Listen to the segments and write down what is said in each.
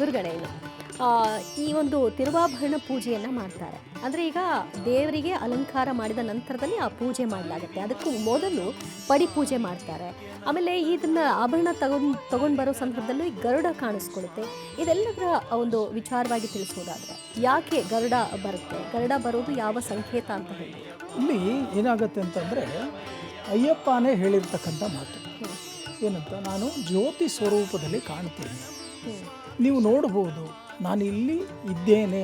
ಗುರುಗಳೇನು ಈ ಒಂದು ತಿರುವಾಭರಣ ಪೂಜೆಯನ್ನು ಮಾಡ್ತಾರೆ. ಅಂದರೆ ಈಗ ದೇವರಿಗೆ ಅಲಂಕಾರ ಮಾಡಿದ ನಂತರದಲ್ಲಿ ಆ ಪೂಜೆ ಮಾಡಲಾಗುತ್ತೆ. ಅದಕ್ಕೂ ಮೊದಲು ಪಡಿ ಪೂಜೆ ಮಾಡ್ತಾರೆ. ಆಮೇಲೆ ಇದನ್ನು ಆಭರಣ ತಗೊಂಡು ಬರೋ ಸಂದರ್ಭದಲ್ಲೂ ಈ ಗರುಡ ಕಾಣಿಸ್ಕೊಳ್ಳುತ್ತೆ. ಇದೆಲ್ಲದರ ಒಂದು ವಿಚಾರವಾಗಿ ತಿಳಿಸೋದಾದರೆ ಯಾಕೆ ಗರುಡ ಬರುತ್ತೆ, ಗರುಡ ಬರೋದು ಯಾವ ಸಂಕೇತ ಅಂತ ಹೇಳಿ ಇಲ್ಲಿ ಏನಾಗುತ್ತೆ ಅಂತಂದರೆ ಅಯ್ಯಪ್ಪನೇ ಹೇಳಿರ್ತಕ್ಕಂಥ ಮಾತು ಏನಂತ, ನಾನು ಜ್ಯೋತಿ ಸ್ವರೂಪದಲ್ಲಿ ಕಾಣ್ತೀನಿ, ನೀವು ನೋಡ್ಬೋದು, ನಾನು ಇಲ್ಲಿ ಇದ್ದೇನೆ,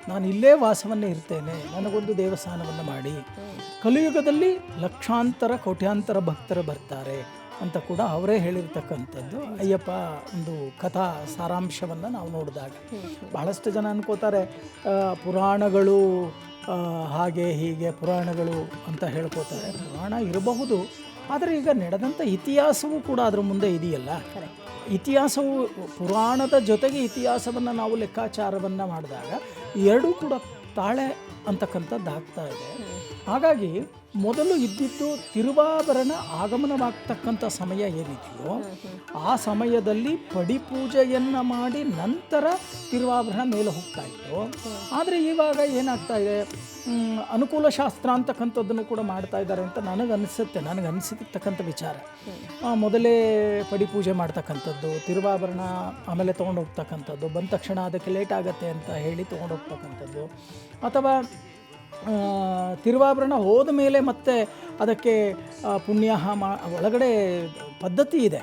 ನಾನು ಇಲ್ಲೇ ವಾಸವನ್ನೇ ಇರ್ತೇನೆ, ನನಗೊಂದು ದೇವಸ್ಥಾನವನ್ನು ಮಾಡಿ. ಕಲಿಯುಗದಲ್ಲಿ ಲಕ್ಷಾಂತರ ಕೋಟ್ಯಾಂತರ ಭಕ್ತರು ಬರ್ತಾರೆ ಅಂತ ಕೂಡ ಅವರೇ ಹೇಳಿರ್ತಕ್ಕಂಥದ್ದು ಅಯ್ಯಪ್ಪ ಒಂದು ಕಥಾ ಸಾರಾಂಶವನ್ನು ನಾವು ನೋಡಿದಾಗ. ಬಹಳಷ್ಟು ಜನ ಅನ್ಕೋತಾರೆ ಪುರಾಣಗಳು ಹಾಗೆ ಹೀಗೆ ಪುರಾಣಗಳು ಅಂತ ಹೇಳ್ಕೋತಾರೆ. ಪುರಾಣ ಇರಬಹುದು, ಆದರೆ ಈಗ ನಡೆದಂಥ ಇತಿಹಾಸವೂ ಕೂಡ ಅದರ ಮುಂದೆ ಇದೆಯಲ್ಲ. ಇತಿಹಾಸವು ಪುರಾಣದ ಜೊತೆಗೆ ಇತಿಹಾಸವನ್ನು ನಾವು ಲೆಕ್ಕಾಚಾರವನ್ನು ಮಾಡಿದಾಗ ಎರಡೂ ಕೂಡ ತಾಳೆ ಅಂತಕ್ಕಂಥದ್ದು ಆಗ್ತಾ ಇದೆ. ಹಾಗಾಗಿ ಮೊದಲು ಇದ್ದಿದ್ದು ತಿರುವಾಭರಣ ಆಗಮನವಾಗ್ತಕ್ಕಂಥ ಸಮಯ ಏನಿದೆಯೋ ಆ ಸಮಯದಲ್ಲಿ ಪಡಿಪೂಜೆಯನ್ನು ಮಾಡಿ ನಂತರ ತಿರುವಾಭರಣ ಮೇಲೆ ಹೋಗ್ತಾ ಇತ್ತು. ಆದರೆ ಇವಾಗ ಏನಾಗ್ತಾ ಇದೆ, ಅನುಕೂಲ ಶಾಸ್ತ್ರ ಅಂತಕ್ಕಂಥದ್ದನ್ನು ಕೂಡ ಮಾಡ್ತಾ ಇದ್ದಾರೆ ಅಂತ ನನಗನ್ನಿಸಿರ್ತಕ್ಕಂಥ ವಿಚಾರ. ಮೊದಲೇ ಪಡಿಪೂಜೆ ಮಾಡ್ತಕ್ಕಂಥದ್ದು, ತಿರುವಾಭರಣ ಆಮೇಲೆ ತೊಗೊಂಡು ಹೋಗ್ತಕ್ಕಂಥದ್ದು, ಬಂದ ತಕ್ಷಣ ಅದಕ್ಕೆ ಲೇಟ್ ಆಗುತ್ತೆ ಅಂತ ಹೇಳಿ ತೊಗೊಂಡು ಹೋಗ್ತಕ್ಕಂಥದ್ದು, ಅಥವಾ ತಿರುವಾಭರಣ ಹೋದ ಮೇಲೆ ಮತ್ತೆ ಅದಕ್ಕೆ ಪುಣ್ಯಾಹ ಒಳಗಡೆ ಪದ್ಧತಿ ಇದೆ.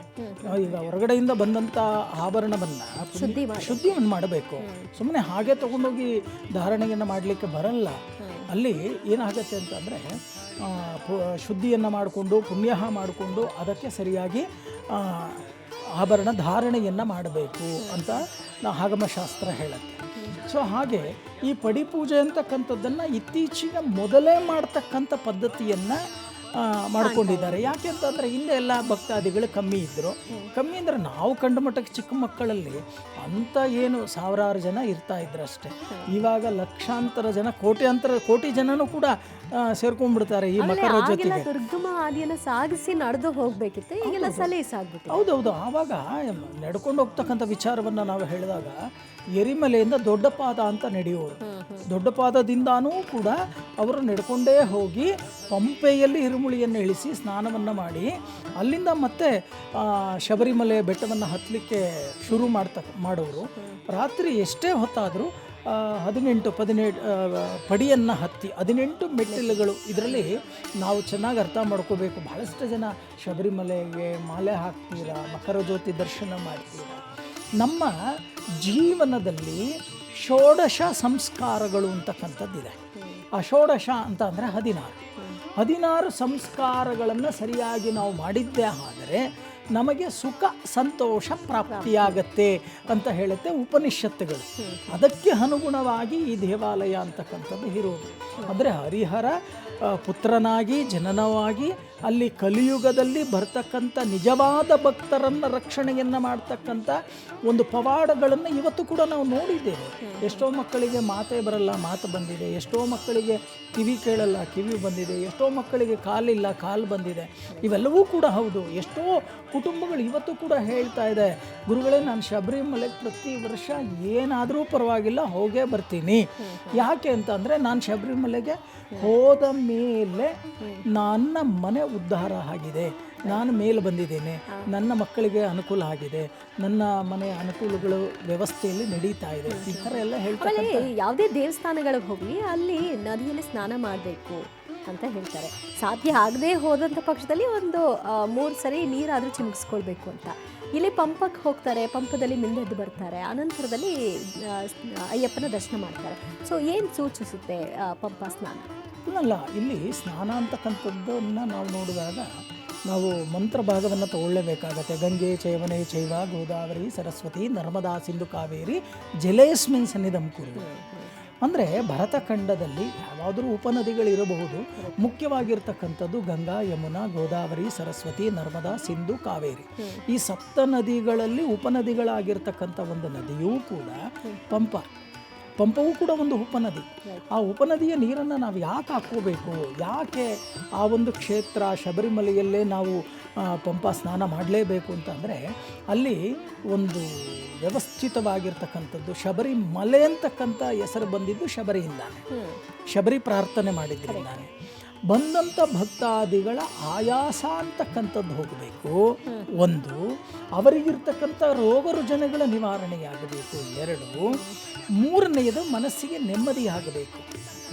ಈಗ ಹೊರಗಡೆಯಿಂದ ಬಂದಂಥ ಆಭರಣವನ್ನು ಶುದ್ಧಿಯನ್ನು ಮಾಡಬೇಕು. ಸುಮ್ಮನೆ ಹಾಗೆ ತೊಗೊಂಡೋಗಿ ಧಾರಣೆಯನ್ನು ಮಾಡಲಿಕ್ಕೆ ಬರಲ್ಲ. ಅಲ್ಲಿ ಏನಾಗುತ್ತೆ ಅಂತಂದರೆ ಶುದ್ಧಿಯನ್ನು ಮಾಡಿಕೊಂಡು ಪುಣ್ಯಾಹ ಮಾಡಿಕೊಂಡು ಅದಕ್ಕೆ ಸರಿಯಾಗಿ ಆಭರಣ ಧಾರಣೆಯನ್ನು ಮಾಡಬೇಕು ಅಂತ ಆಗಮಶಾಸ್ತ್ರ ಹೇಳುತ್ತೆ. ಸೊ ಹಾಗೆ ಈ ಪಡಿಪೂಜೆ ಅಂತಕ್ಕಂಥದ್ದನ್ನು ಇತ್ತೀಚೆಗೆ ಮೊದಲೇ ಮಾಡ್ತಕ್ಕಂಥ ಪದ್ಧತಿಯನ್ನು ಮಾಡ್ಕೊಂಡಿದ್ದಾರೆ. ಯಾಕೆ ಅಂತಂದರೆ ಹಿಂದೆ ಎಲ್ಲ ಭಕ್ತಾದಿಗಳು ಕಮ್ಮಿ ಅಂದರೆ ನಾವು ಕಂಡ ಮಟ್ಟಕ್ಕೆ ಚಿಕ್ಕ ಮಕ್ಕಳಲ್ಲಿ ಅಂತ ಏನು ಸಾವಿರಾರು ಜನ ಇರ್ತಾ ಇದ್ರು ಅಷ್ಟೇ. ಇವಾಗ ಲಕ್ಷಾಂತರ ಜನ ಕೋಟಿ ಜನನೂ ಕೂಡ ಸೇರ್ಕೊಂಡ್ಬಿಡ್ತಾರೆ ಈ ಮಕರ ಜೊತೆಗೆ. ದುರ್ಗಮ ಹಾದಿಯನ್ನು ಸಾಗಿಸಿ ನಡೆದು ಹೋಗ್ಬೇಕಿತ್ತು, ಈಗೆಲ್ಲ ಸಲೀಸಾಗ್ಬಿಟ್ಟು. ಹೌದೌದು. ಆವಾಗ ನಡ್ಕೊಂಡು ಹೋಗ್ತಕ್ಕಂಥ ವಿಚಾರವನ್ನು ನಾವು ಹೇಳಿದಾಗ ಎರಿಮಲೆಯಿಂದ ದೊಡ್ಡ ಪಾದ ಅಂತ ನಡೆಯೋರು. ದೊಡ್ಡ ಪಾದದಿಂದಾನೂ ಕೂಡ ಅವರು ನಡ್ಕೊಂಡೇ ಹೋಗಿ ಪಂಪೆಯಲ್ಲಿ ಇರುಮುಳಿಯನ್ನು ಇಳಿಸಿ ಸ್ನಾನವನ್ನು ಮಾಡಿ ಅಲ್ಲಿಂದ ಮತ್ತೆ ಶಬರಿಮಲೆ ಬೆಟ್ಟವನ್ನು ಹತ್ತಲಿಕ್ಕೆ ಶುರು ಮಾಡೋರು. ರಾತ್ರಿ ಎಷ್ಟೇ ಹೊತ್ತಾದರೂ 17 ಪಡಿಯನ್ನು ಹತ್ತಿ 18 ಮೆಟ್ಟಿಲುಗಳು. ಇದರಲ್ಲಿ ನಾವು ಚೆನ್ನಾಗಿ ಅರ್ಥ ಮಾಡ್ಕೋಬೇಕು. ಬಹಳಷ್ಟು ಜನ ಶಬರಿಮಲೆಗೆ ಮಾಲೆ ಹಾಕ್ತೀರಾ, ಮಕರ ಜ್ಯೋತಿ ದರ್ಶನ ಮಾಡ್ತೀರಾ. ನಮ್ಮ ಜೀವನದಲ್ಲಿ ಷೋಡಶ ಸಂಸ್ಕಾರಗಳು ಅಂತಕ್ಕಂಥದ್ದಿದೆ. ಆ ಷೋಡಶ ಅಂತ ಅಂದರೆ 16 ಸಂಸ್ಕಾರಗಳನ್ನು ಸರಿಯಾಗಿ ನಾವು ಮಾಡಿದ್ದೇ ಆದರೆ ನಮಗೆ ಸುಖ ಸಂತೋಷ ಪ್ರಾಪ್ತಿಯಾಗತ್ತೆ ಅಂತ ಹೇಳುತ್ತೆ ಉಪನಿಷತ್ತುಗಳು. ಅದಕ್ಕೆ ಅನುಗುಣವಾಗಿ ಈ ದೇವಾಲಯ ಅಂತಕ್ಕಂಥದ್ದು ಇರುವುದು. ಅಂದರೆ ಹರಿಹರ ಪುತ್ರನಾಗಿ ಜನನವಾಗಿ ಅಲ್ಲಿ ಕಲಿಯುಗದಲ್ಲಿ ಬರ್ತಕ್ಕಂಥ ನಿಜವಾದ ಭಕ್ತರನ್ನು ರಕ್ಷಣೆಯನ್ನು ಮಾಡ್ತಕ್ಕಂಥ ಒಂದು ಪವಾಡಗಳನ್ನು ಇವತ್ತು ಕೂಡ ನಾವು ನೋಡಿದ್ದೇವೆ. ಎಷ್ಟೋ ಮಕ್ಕಳಿಗೆ ಮಾತೇ ಬರಲ್ಲ, ಮಾತು ಬಂದಿದೆ. ಎಷ್ಟೋ ಮಕ್ಕಳಿಗೆ ಕಿವಿ ಕೇಳಲ್ಲ, ಕಿವಿ ಬಂದಿದೆ. ಎಷ್ಟೋ ಮಕ್ಕಳಿಗೆ ಕಾಲಿಲ್ಲ, ಕಾಲು ಬಂದಿದೆ. ಇವೆಲ್ಲವೂ ಕೂಡ ಹೌದು. ಎಷ್ಟೋ ಕುಟುಂಬಗಳು ಇವತ್ತು ಕೂಡ ಹೇಳ್ತಾ ಇದೆ, ಗುರುಗಳೇ ನಾನು ಶಬರಿಮಲೆಗೆ ಪ್ರತಿ ವರ್ಷ ಏನಾದರೂ ಪರವಾಗಿಲ್ಲ ಹೋಗೇ ಬರ್ತೀನಿ. ಯಾಕೆ ಅಂತಂದರೆ ನಾನು ಶಬರಿಮಲೆಗೆ ಹೋದ ಮೇಲೆ ನನ್ನ ಮನೆ ಉದ್ಧಾರ ಆಗಿದೆ, ನಾನು ಮೇಲೆ ಬಂದಿದ್ದೇನೆ, ನನ್ನ ಮಕ್ಕಳಿಗೆ ಅನುಕೂಲ ಆಗಿದೆ, ನನ್ನ ಮನೆ ಅನುಕೂಲಗಳು ವ್ಯವಸ್ಥೆಯಲ್ಲಿ ನಡೀತಾ ಇದೆ, ಈ ಥರ ಎಲ್ಲ ಹೇಳ್ತಾರೆ. ಯಾವುದೇ ದೇವಸ್ಥಾನಗಳಿಗೆ ಹೋಗಿ ಅಲ್ಲಿ ನದಿಯಲ್ಲಿ ಸ್ನಾನ ಮಾಡಬೇಕು ಅಂತ ಹೇಳ್ತಾರೆ. ಸಾಧ್ಯ ಆಗದೆ ಹೋದಂಥ ಪಕ್ಷದಲ್ಲಿ ಒಂದು 3 ಸರಿ ನೀರಾದರೂ ಚಿಮುಕಿಸ್ಕೊಳ್ಬೇಕು ಅಂತ. ಇಲ್ಲಿ ಪಂಪಕ್ಕೆ ಹೋಗ್ತಾರೆ, ಪಂಪದಲ್ಲಿ ಮಿಂದೆದ್ದು ಬರ್ತಾರೆ, ಅನಂತರದಲ್ಲಿ ಅಯ್ಯಪ್ಪನ ದರ್ಶನ ಮಾಡ್ತಾರೆ. ಸೊ ಏನು ಸೂಚಿಸುತ್ತೆ ಪಂಪ ಸ್ನಾನ? ಅಲ್ಲ, ಇಲ್ಲಿ ಸ್ನಾನ ಅಂತಕ್ಕಂಥದ್ದನ್ನು ನಾವು ನೋಡಿದಾಗ ನಾವು ಮಂತ್ರ ಭಾಗವನ್ನು ತಗೊಳ್ಳೇಬೇಕಾಗತ್ತೆ. ಗಂಗೆ ಚೈವನೆ ಚೈವ ಗೋದಾವರಿ ಸರಸ್ವತಿ ನರ್ಮದಾ ಸಿಂಧು ಕಾವೇರಿ ಜಲೇಸ್ಮಿನ್ ಸನ್ನಿಧಂ ಕುರು. ಅಂದರೆ ಭರತಖಂಡದಲ್ಲಿ ಯಾವುದಾದ್ರೂ ಉಪನದಿಗಳಿರಬಹುದು. ಮುಖ್ಯವಾಗಿರ್ತಕ್ಕಂಥದ್ದು ಗಂಗಾ, ಯಮುನಾ, ಗೋದಾವರಿ, ಸರಸ್ವತಿ, ನರ್ಮದಾ, ಸಿಂಧು, ಕಾವೇರಿ. ಈ 7 ನದಿಗಳಲ್ಲಿ ಉಪನದಿಗಳಾಗಿರ್ತಕ್ಕಂಥ ಒಂದು ನದಿಯೂ ಕೂಡ ಪಂಪ. ಪಂಪವೂ ಕೂಡ ಒಂದು ಉಪನದಿ. ಆ ಉಪನದಿಯ ನೀರನ್ನು ನಾವು ಯಾಕೆ ಹಾಕ್ಕೋಬೇಕು, ಯಾಕೆ ಆ ಒಂದು ಕ್ಷೇತ್ರ ಶಬರಿಮಲೆಯಲ್ಲೇ ನಾವು ಪಂಪ ಸ್ನಾನ ಮಾಡಲೇಬೇಕು ಅಂತಂದರೆ, ಅಲ್ಲಿ ಒಂದು ವ್ಯವಸ್ಥಿತವಾಗಿರ್ತಕ್ಕಂಥದ್ದು ಶಬರಿಮಲೆ ಅಂತಕ್ಕಂಥ ಹೆಸರು ಬಂದಿದ್ದು ಶಬರಿಯಿಂದಾನೆ, ಶಬರಿ ಪ್ರಾರ್ಥನೆ ಮಾಡಿದ್ದರಿಂದಾನೆ. ಬಂದಂಥ ಭಕ್ತಾದಿಗಳ ಆಯಾಸ ಅಂತಕ್ಕಂಥದ್ದು ಹೋಗಬೇಕು, ಒಂದು ಅವರಿಗಿರ್ತಕ್ಕಂಥ ರೋಗ ರುಜಿನಗಳ ನಿವಾರಣೆಯಾಗಬೇಕು, 2 ಮೂರನೆಯದು ಮನಸ್ಸಿಗೆ ನೆಮ್ಮದಿಯಾಗಬೇಕು,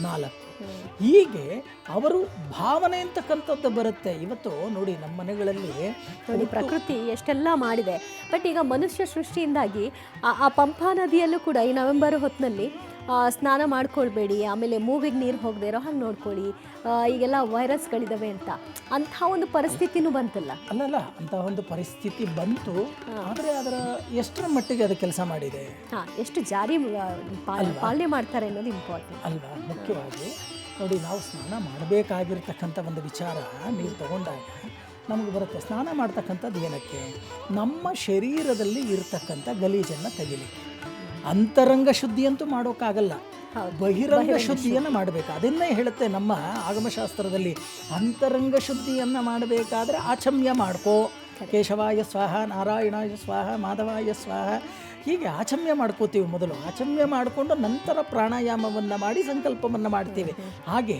4 ಹೀಗೆ ಅವರು ಭಾವನೆ ಅಂತಕ್ಕಂಥದ್ದು ಬರುತ್ತೆ. ಇವತ್ತು ನೋಡಿ ನಮ್ಮ ಮನೆಗಳಲ್ಲಿ ನೋಡಿ ಪ್ರಕೃತಿ ಎಷ್ಟೆಲ್ಲ ಮಾಡಿದೆ, ಬಟ್ ಈಗ ಮನುಷ್ಯ ಸೃಷ್ಟಿಯಿಂದಾಗಿ ಆ ಪಂಪಾ ನದಿಯಲ್ಲೂ ಕೂಡ ಈ ನವೆಂಬರ್ ಹೊತ್ತಿನಲ್ಲಿ ಸ್ನಾನ ಮಾಡ್ಕೊಳ್ಬೇಡಿ, ಆಮೇಲೆ ಮೂಗಿಗೆ ನೀರು ಹೋಗದೆ ಇರೋ ಹಾಗೆ ನೋಡ್ಕೊಳ್ಳಿ, ಈಗೆಲ್ಲ ವೈರಸ್ಗಳಿದಾವೆ ಅಂಥ ಒಂದು ಪರಿಸ್ಥಿತಿನೂ ಬಂತಲ್ಲ. ಅಲ್ಲಲ್ಲ, ಅಂತಹ ಒಂದು ಪರಿಸ್ಥಿತಿ ಬಂತು, ಆದರೆ ಅದರ ಎಷ್ಟರ ಮಟ್ಟಿಗೆ ಅದು ಕೆಲಸ ಮಾಡಿದೆ, ಎಷ್ಟು ಜಾರಿ ಪಾಲನೆ ಮಾಡ್ತಾರೆ ಅನ್ನೋದು ಇಂಪಾರ್ಟೆಂಟ್ ಅಲ್ವಾ. ಮುಖ್ಯವಾಗಿ ನೋಡಿ, ನಾವು ಸ್ನಾನ ಮಾಡಬೇಕಾಗಿರ್ತಕ್ಕಂಥ ಒಂದು ವಿಚಾರ ನೀವು ತಗೊಂಡಾಗ ನಮಗೆ ಬರುತ್ತೆ. ಸ್ನಾನ ಮಾಡ್ತಕ್ಕಂಥದ್ದು ಏನಕ್ಕೆ? ನಮ್ಮ ಶರೀರದಲ್ಲಿ ಇರತಕ್ಕಂಥ ಗಲೀಜನ್ನು ತೆಗಿಲಿಕ್ಕೆ. ಅಂತರಂಗ ಶುದ್ಧಿ ಅಂತೂ ಮಾಡೋಕ್ಕಾಗಲ್ಲ, ಬಹಿರಂಗ ಶುದ್ಧಿಯನ್ನು ಮಾಡಬೇಕು. ಅದನ್ನೇ ಹೇಳುತ್ತೆ ನಮ್ಮ ಆಗಮಶಾಸ್ತ್ರದಲ್ಲಿ, ಅಂತರಂಗ ಶುದ್ಧಿಯನ್ನು ಮಾಡಬೇಕಾದ್ರೆ ಆಚಮ್ಯ ಮಾಡ್ಕೋ, ಕೇಶವಾಯ ಸ್ವಾಹ, ನಾರಾಯಣಾಯ ಸ್ವಾಹ, ಮಾಧವಾಯ ಸ್ವಾಹ, ಹೀಗೆ ಆಚಮ್ಯ ಮಾಡ್ಕೋತೀವಿ. ಮೊದಲು ಆಚಮ್ಯ ಮಾಡಿಕೊಂಡು ನಂತರ ಪ್ರಾಣಾಯಾಮವನ್ನು ಮಾಡಿ ಸಂಕಲ್ಪವನ್ನು ಮಾಡ್ತೀವಿ. ಹಾಗೆ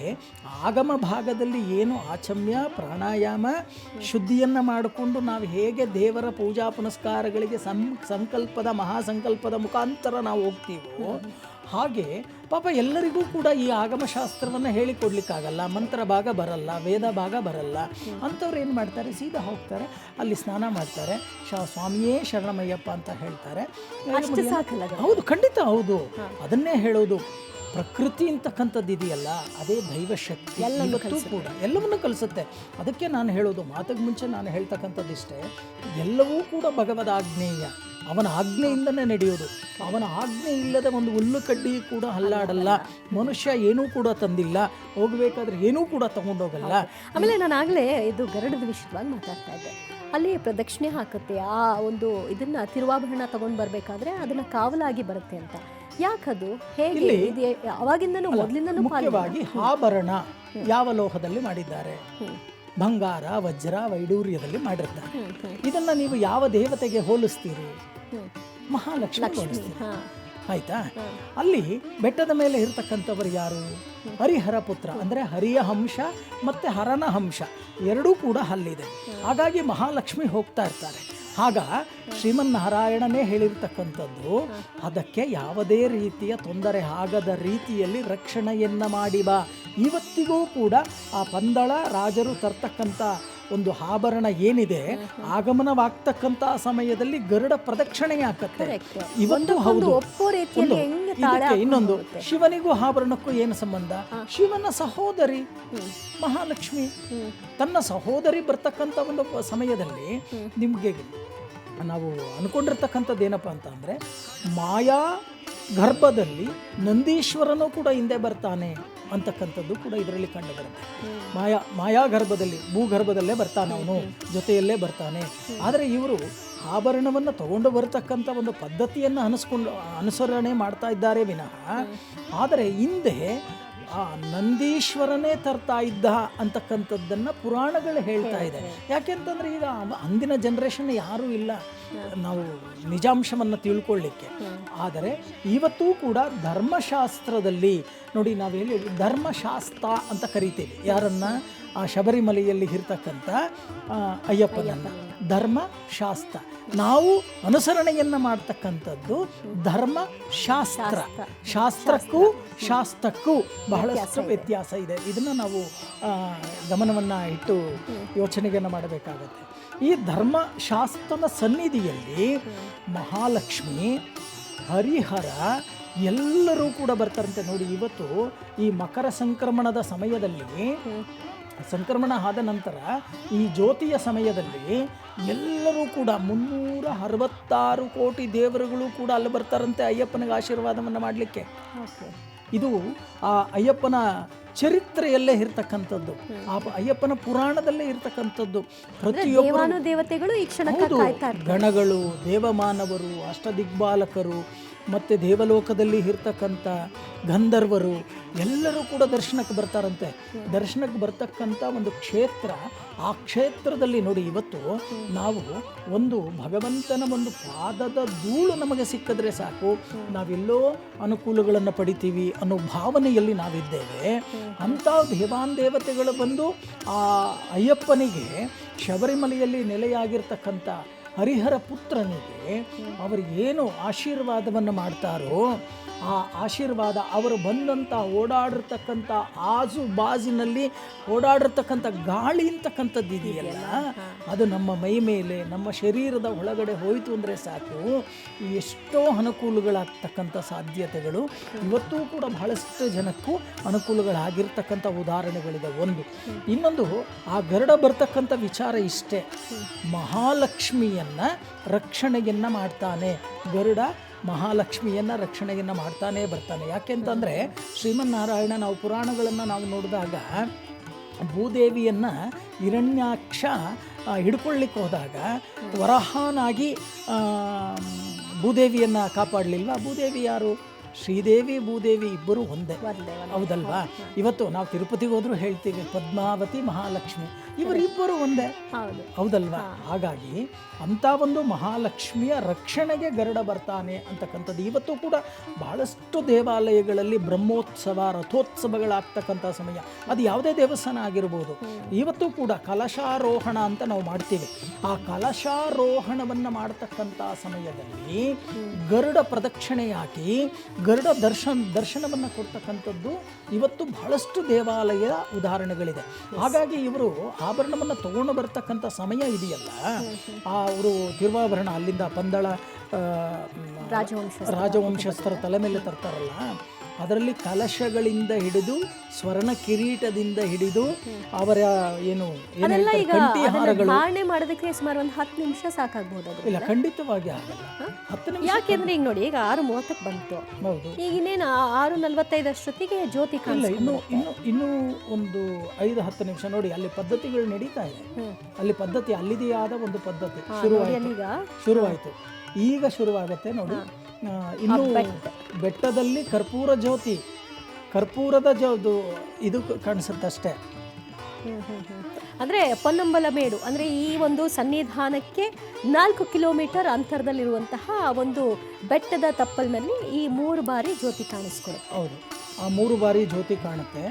ಆಗಮ ಭಾಗದಲ್ಲಿ ಏನು ಆಚಮ್ಯ ಪ್ರಾಣಾಯಾಮ ಶುದ್ಧಿಯನ್ನು ಮಾಡಿಕೊಂಡು ನಾವು ಹೇಗೆ ದೇವರ ಪೂಜಾ ಪುನಸ್ಕಾರಗಳಿಗೆ ಸಂಕಲ್ಪದ ಮಹಾಸಂಕಲ್ಪದ ಮುಖಾಂತರ ನಾವು ಹೋಗ್ತೀವೋ, ಹಾಗೆ ಪಾಪ ಎಲ್ಲರಿಗೂ ಕೂಡ ಈ ಆಗಮಶಾಸ್ತ್ರವನ್ನು ಹೇಳಿಕೊಡ್ಲಿಕ್ಕಾಗಲ್ಲ, ಮಂತ್ರ ಭಾಗ ಬರಲ್ಲ, ವೇದ ಭಾಗ ಬರಲ್ಲ. ಅಂಥವ್ರು ಏನು ಮಾಡ್ತಾರೆ, ಸೀದಾ ಹೋಗ್ತಾರೆ, ಅಲ್ಲಿ ಸ್ನಾನ ಮಾಡ್ತಾರೆ, ಸ್ವಾಮಿಯೇ ಶರಣಮಯ್ಯಪ್ಪ ಅಂತ ಹೇಳ್ತಾರೆ. ಹೌದು, ಖಂಡಿತ ಹೌದು. ಅದನ್ನೇ ಹೇಳೋದು, ಪ್ರಕೃತಿ ಅಂತಕ್ಕಂಥದ್ದು ಇದೆಯಲ್ಲ, ಅದೇ ದೈವಶಕ್ತಿ ಎಲ್ಲವೂ ಕೂಡ ಎಲ್ಲವನ್ನೂ ಕಲಿಸುತ್ತೆ. ಅದಕ್ಕೆ ನಾನು ಹೇಳೋದು, ಮಾತಿಗೆ ಮುಂಚೆ ನಾನು ಹೇಳ್ತಕ್ಕಂಥದ್ದು ಇಷ್ಟೇ, ಎಲ್ಲವೂ ಕೂಡ ಭಗವದಾಜ್ಞೇಯ, ಅವನ ಆಜ್ಞೆಯಿಂದನೇ ನಡೆಯೋದು. ಅವನ ಆಜ್ಞೆ ಇಲ್ಲದ ಒಂದು ಹುಲ್ಲು ಕಡ್ಡಿ ಕೂಡ ಹಲ್ಲಾಡಲ್ಲ. ಮನುಷ್ಯ ಏನೂ ಕೂಡ ತಂದಿಲ್ಲ, ಹೋಗಬೇಕಾದ್ರೆ ಏನೂ ಕೂಡ ತಗೊಂಡೋಗಲ್ಲ. ಆಮೇಲೆ ನಾನು ಆಗಲೇ ಇದು ಗರುಡದ ವಿಷಯವಾಗಿ ಮಾತಾಡ್ತಾ ಇದ್ದೆ. ಅಲ್ಲಿ ಪ್ರದಕ್ಷಿಣೆ ಹಾಕುತ್ತೆ, ಆ ಒಂದು ಇದನ್ನ ತಿರುವಾಭರಣ ತಗೊಂಡು ಬರಬೇಕಾದ್ರೆ ಅದನ್ನ ಕಾವಲಾಗಿ ಬರುತ್ತೆ ಅಂತ. ಯಾಕದು ಹೇಗೆ? ಅವಾಗಿಂದನೂ ಮೊದಲಿಂದನೂ ಮುಖ್ಯವಾಗಿ ಆಭರಣ ಯಾವ ಲೋಹದಲ್ಲಿ ಮಾಡಿದ್ದಾರೆ? ಬಂಗಾರ, ವಜ್ರ, ವೈಡೂರ್ಯದಲ್ಲಿ ಮಾಡಿರ್ತಾರೆ. ಇದನ್ನ ನೀವು ಯಾವ ದೇವತೆಗೆ ಹೋಲಿಸ್ತೀರಿ? ಮಹಾಲಕ್ಷ್ಮಿ ಹೋಲಿಸ್ತೀರಿ, ಆಯ್ತಾ? ಅಲ್ಲಿ ಬೆಟ್ಟದ ಮೇಲೆ ಇರ್ತಕ್ಕಂಥವರು ಯಾರು? ಹರಿಹರ ಪುತ್ರ, ಅಂದರೆ ಹರಿಯ ಹಂಶ ಮತ್ತು ಹರನ ಹಂಶ ಎರಡೂ ಕೂಡ ಅಲ್ಲಿದೆ. ಹಾಗಾಗಿ ಮಹಾಲಕ್ಷ್ಮಿ ಹೋಗ್ತಾ ಇರ್ತಾರೆ. ಆಗ ಶ್ರೀಮನ್ನಾರಾಯಣನೇ ಹೇಳಿರ್ತಕ್ಕಂಥದ್ದು, ಅದಕ್ಕೆ ಯಾವುದೇ ರೀತಿಯ ತೊಂದರೆ ಆಗದ ರೀತಿಯಲ್ಲಿ ರಕ್ಷಣೆಯನ್ನು ಮಾಡಿ ಬಾ. ಇವತ್ತಿಗೂ ಕೂಡ ಆ ಪಂದಳ ರಾಜರು ತರ್ತಕ್ಕಂಥ ಒಂದು ಆಭರಣ ಏನಿದೆ, ಆಗಮನವಾಗ್ತಕ್ಕಂಥ ಸಮಯದಲ್ಲಿ ಗರುಡ ಪ್ರದಕ್ಷಿಣೆ ಆಗುತ್ತೆ. ಇವತ್ತು ಹೌದು. ಇದಕ್ಕೆ ಇನ್ನೊಂದು, ಶಿವನಿಗೂ ಆಭರಣಕ್ಕೂ ಏನು ಸಂಬಂಧ? ಶಿವನ ಸಹೋದರಿ ಮಹಾಲಕ್ಷ್ಮಿ ತನ್ನ ಸಹೋದರಿ ಬರ್ತಕ್ಕಂಥ ಒಂದು ಸಮಯದಲ್ಲಿ ನಿಮಗೆ ನಾವು ಅನ್ಕೊಂಡಿರ್ತಕ್ಕಂಥದ್ದು ಏನಪ್ಪ ಅಂತ ಅಂದರೆ, ಮಾಯಾ ಗರ್ಭದಲ್ಲಿ ನಂದೀಶ್ವರನೂ ಕೂಡ ಹಿಂದೆ ಬರ್ತಾನೆ ಅಂತಕ್ಕಂಥದ್ದು ಕೂಡ ಇದರಲ್ಲಿ ಕಂಡು ಬರುತ್ತೆ. ಮಾಯಾ ಗರ್ಭದಲ್ಲಿ, ಭೂಗರ್ಭದಲ್ಲೇ ಬರ್ತಾನೆ, ಅವನು ಜೊತೆಯಲ್ಲೇ ಬರ್ತಾನೆ. ಆದರೆ ಇವರು ಆಭರಣವನ್ನು ತಗೊಂಡು ಬರತಕ್ಕಂಥ ಒಂದು ಪದ್ಧತಿಯನ್ನು ಅನುಸರಣೆ ಮಾಡ್ತಾ ಇದ್ದಾರೆ ವಿನಃ, ಆದರೆ ಹಿಂದೆ ಆ ನಂದೀಶ್ವರನೇ ತರ್ತಾ ಇದ್ದ ಅಂತಕ್ಕಂಥದ್ದನ್ನು ಪುರಾಣಗಳು ಹೇಳ್ತಾ ಇದೆ. ಯಾಕೆಂತಂದರೆ ಈಗ ಅಂದಿನ ಜನ್ರೇಷನ್ ಯಾರೂ ಇಲ್ಲ ನಾವು ನಿಜಾಂಶವನ್ನು ತಿಳ್ಕೊಳ್ಳಿಕ್ಕೆ. ಆದರೆ ಇವತ್ತೂ ಕೂಡ ಧರ್ಮಶಾಸ್ತ್ರದಲ್ಲಿ ನೋಡಿ, ನಾವು ಹೇಳಿ ಧರ್ಮಶಾಸ್ತ್ರ ಅಂತ ಕರಿತೀವಿ ಯಾರನ್ನ? ಆ ಶಬರಿಮಲೆಯಲ್ಲಿ ಇರ್ತಕ್ಕಂಥ ಅಯ್ಯಪ್ಪನನ್ನು ಧರ್ಮಶಾಸ್ತ್ರ. ನಾವು ಅನುಸರಣೆಯನ್ನು ಮಾಡ್ತಕ್ಕಂಥದ್ದು ಧರ್ಮಶಾಸ್ತ್ರ. ಶಾಸ್ತ್ರಕ್ಕೂ ಶಾಸ್ತ್ರಕ್ಕೂ ಬಹಳಷ್ಟು ವ್ಯತ್ಯಾಸ ಇದೆ. ಇದನ್ನು ನಾವು ಗಮನವನ್ನು ಇಟ್ಟು ಯೋಚನೆಯನ್ನು ಮಾಡಬೇಕಾಗತ್ತೆ. ಈ ಧರ್ಮಶಾಸ್ತ್ರದ ಸನ್ನಿಧಿಯಲ್ಲಿ ಮಹಾಲಕ್ಷ್ಮಿ, ಹರಿಹರ ಎಲ್ಲರೂ ಕೂಡ ಬರ್ತಾರಂತೆ. ನೋಡಿ, ಇವತ್ತು ಈ ಮಕರ ಸಂಕ್ರಮಣದ ಸಮಯದಲ್ಲಿ, ಸಂಕ್ರಮಣ ಆದ ನಂತರ ಈ ಜ್ಯೋತಿಯ ಸಮಯದಲ್ಲಿ ಎಲ್ಲರೂ ಕೂಡ 366 ಕೋಟಿ ದೇವರುಗಳು ಕೂಡ ಅಲ್ಲಿ ಬರ್ತಾರಂತೆ ಅಯ್ಯಪ್ಪನಿಗೆ ಆಶೀರ್ವಾದವನ್ನು ಮಾಡಲಿಕ್ಕೆ. ಇದು ಆ ಅಯ್ಯಪ್ಪನ ಚರಿತ್ರೆಯಲ್ಲೇ ಇರ್ತಕ್ಕಂಥದ್ದು, ಆ ಅಯ್ಯಪ್ಪನ ಪುರಾಣದಲ್ಲೇ ಇರ್ತಕ್ಕಂಥದ್ದು. ಪ್ರತಿಯೊಬ್ಬರು ದೇವತೆಗಳು ಈ ಕ್ಷಣಕ್ಕೆ ಗಣಗಳು, ದೇವಮಾನವರು, ಅಷ್ಟದಿಗ್ಬಾಲಕರು ಮತ್ತು ದೇವಲೋಕದಲ್ಲಿ ಇರ್ತಕ್ಕಂಥ ಗಂಧರ್ವರು ಎಲ್ಲರೂ ಕೂಡ ದರ್ಶನಕ್ಕೆ ಬರ್ತಾರಂತೆ. ದರ್ಶನಕ್ಕೆ ಬರ್ತಕ್ಕಂಥ ಒಂದು ಕ್ಷೇತ್ರ, ಆ ಕ್ಷೇತ್ರದಲ್ಲಿ ನೋಡಿ ಇವತ್ತು ನಾವು ಒಂದು ಭಗವಂತನ ಒಂದು ಪಾದದ ಧೂಳು ನಮಗೆ ಸಿಕ್ಕಿದ್ರೆ ಸಾಕು, ನಾವೆಲ್ಲೋ ಅನುಕೂಲಗಳನ್ನು ಪಡಿತೀವಿ ಅನ್ನೋ ಭಾವನೆಯಲ್ಲಿ ನಾವಿದ್ದೇವೆ. ಅಂಥ ದೇವಾನ್ ದೇವತೆಗಳು ಬಂದು ಆ ಅಯ್ಯಪ್ಪನಿಗೆ ಶಬರಿಮಲೆಯಲ್ಲಿ ನೆಲೆಯಾಗಿರ್ತಕ್ಕಂಥ ಹರಿಹರ ಪುತ್ರನಿಗೆ ಅವರು ಏನು ಆಶೀರ್ವಾದವನ್ನು ಮಾಡ್ತಾರೋ ಆ ಆಶೀರ್ವಾದ, ಅವರು ಬಂದಂಥ ಓಡಾಡಿರ್ತಕ್ಕಂಥ ಆಜು ಬಾಜಿನಲ್ಲಿ ಓಡಾಡಿರ್ತಕ್ಕಂಥ ಗಾಳಿ ಅಂತಕ್ಕಂಥದ್ದು ಇದೆಯಲ್ಲ, ಅದು ನಮ್ಮ ಮೈ ಮೇಲೆ ನಮ್ಮ ಶರೀರದ ಒಳಗಡೆ ಹೋಯಿತು ಅಂದರೆ ಸಾಕು, ಎಷ್ಟೋ ಅನುಕೂಲಗಳಾಗ್ತಕ್ಕಂಥ ಸಾಧ್ಯತೆಗಳು ಇವತ್ತೂ ಕೂಡ ಬಹಳಷ್ಟು ಜನಕ್ಕೂ ಅನುಕೂಲಗಳಾಗಿರ್ತಕ್ಕಂಥ ಉದಾಹರಣೆಗಳಿದೆ. ಒಂದು ಇನ್ನೊಂದು, ಆ ಗರುಡ ಬರ್ತಕ್ಕಂಥ ವಿಚಾರ ಇಷ್ಟೇ, ಮಹಾಲಕ್ಷ್ಮಿಯನ್ನು ರಕ್ಷಣೆಯನ್ನು ಮಾಡ್ತಾನೆ ಗರುಡ, ಮಹಾಲಕ್ಷ್ಮಿಯನ್ನು ರಕ್ಷಣೆಯನ್ನು ಮಾಡ್ತಾನೇ ಬರ್ತಾನೆ. ಯಾಕೆಂತಂದರೆ ಶ್ರೀಮನ್ನಾರಾಯಣ ನಾವು ಪುರಾಣಗಳನ್ನು ನಾವು ನೋಡಿದಾಗ ಭೂದೇವಿಯನ್ನು ಹಿರಣ್ಯಾಕ್ಷ ಹಿಡ್ಕೊಳ್ಳಿಕ್ಕೆ ಹೋದಾಗ ವರಹಾನಾಗಿ ಭೂದೇವಿಯನ್ನು ಕಾಪಾಡಲಿಲ್ವಾ? ಭೂದೇವಿ ಯಾರು? ಶ್ರೀದೇವಿ ಭೂದೇವಿ ಇಬ್ಬರು ಒಂದೇ, ಹೌದಲ್ವಾ? ಇವತ್ತು ನಾವು ತಿರುಪತಿಗೆ ಹೋದ್ರೂ ಹೇಳ್ತೀವಿ ಪದ್ಮಾವತಿ ಮಹಾಲಕ್ಷ್ಮಿ, ಇವರಿಬ್ಬರು ಒಂದೇ, ಹೌದಲ್ವಾ? ಹಾಗಾಗಿ ಅಂಥ ಒಂದು ಮಹಾಲಕ್ಷ್ಮಿಯ ರಕ್ಷಣೆಗೆ ಗರುಡ ಬರ್ತಾನೆ ಅಂತಕ್ಕಂಥದ್ದು ಇವತ್ತು ಕೂಡ ಬಹಳಷ್ಟು ದೇವಾಲಯಗಳಲ್ಲಿ ಬ್ರಹ್ಮೋತ್ಸವ ರಥೋತ್ಸವಗಳಾಗ್ತಕ್ಕಂಥ ಸಮಯ, ಅದು ಯಾವುದೇ ದೇವಸ್ಥಾನ ಆಗಿರ್ಬೋದು, ಇವತ್ತು ಕೂಡ ಕಲಶಾರೋಹಣ ಅಂತ ನಾವು ಮಾಡ್ತೀವಿ. ಆ ಕಲಶಾರೋಹಣವನ್ನು ಮಾಡ್ತಕ್ಕಂಥ ಸಮಯದಲ್ಲಿ ಗರುಡ ಪ್ರದಕ್ಷಿಣೆಯಾಗಿ ಗರುಡ ದರ್ಶನವನ್ನು ಕೊಡ್ತಕ್ಕಂಥದ್ದು ಇವತ್ತು ಬಹಳಷ್ಟು ದೇವಾಲಯದ ಉದಾಹರಣೆಗಳಿದೆ. ಹಾಗಾಗಿ ಇವರು ಆಭರಣವನ್ನು ತಗೊಂಡು ಬರ್ತಕ್ಕಂಥ ಸಮಯ ಇದೆಯಲ್ಲ, ಅವರು ತಿರುವಾಭರಣ ಅಲ್ಲಿಂದ ಪಂದಳ ರಾಜವಂಶಸ್ಥರ ತಲೆ ಮೇಲೆ ತರ್ತಾರಲ್ಲ, ಅದರಲ್ಲಿ ಕಲಶಗಳಿಂದ ಹಿಡಿದು ಸ್ವರ್ಣ ಕಿರೀಟದಿಂದ ಹಿಡಿದು ಅವರ ಏನು ಕಂಠಿಹಾರಗಳು ಮಾಡೋದಕ್ಕೆ ಸುಮಾರು ಒಂದು 10 ನಿಮಿಷ ಸಾಕಾಗಬಹುದು. ಇಲ್ಲ, ಖಂಡಿತವಾಗಿ ಆಗಲ್ಲ 10 ನಿಮಿಷ. ಯಾಕೆಂದ್ರೆ ಈಗ ನೋಡಿ, ಈಗ 6:30ಕ್ಕೆ ಬಂತು, ಹೌದು, ಈಗ ಇನ್ನೇನು 6:45 ಅಷ್ಟೊತ್ತಿಗೆ ಜ್ಯೋತಿ ಇಲ್ಲ, ಇನ್ನು ಒಂದು 5-10 ನಿಮಿಷ ನೋಡಿ. ಅಲ್ಲಿ ಪದ್ಧತಿಗಳು ನಡೀತಾ ಇದೆ, ಅಲ್ಲಿ ಪದ್ಧತಿ ಅಲ್ಲಿದೇ ಆದ ಒಂದು ಪದ್ಧತಿ ಶುರುವಾಯಿತು, ಈಗ ಶುರುವಾಗತ್ತೆ ನೋಡಿ. ಇನ್ನು ಬೆಟ್ಟದಲ್ಲಿ ಕರ್ಪೂರದ ಇದು ಕಾಣಿಸುತ್ತಷ್ಟೇ. ಅಂದರೆ ಪೊನ್ನಂಬಲ ಮೇಡು ಅಂದರೆ ಈ ಒಂದು ಸನ್ನಿಧಾನಕ್ಕೆ 4 ಕಿಲೋಮೀಟರ್ ಅಂತರದಲ್ಲಿರುವಂತಹ ಒಂದು ಬೆಟ್ಟದ ತಪ್ಪಲಿನಲ್ಲಿ ಈ 3 ಬಾರಿ ಜ್ಯೋತಿ ಕಾಣಿಸ್ಕೊಳ್ಳುತ್ತೆ. ಹೌದು, ಆ 3 ಬಾರಿ ಜ್ಯೋತಿ ಕಾಣುತ್ತೆ.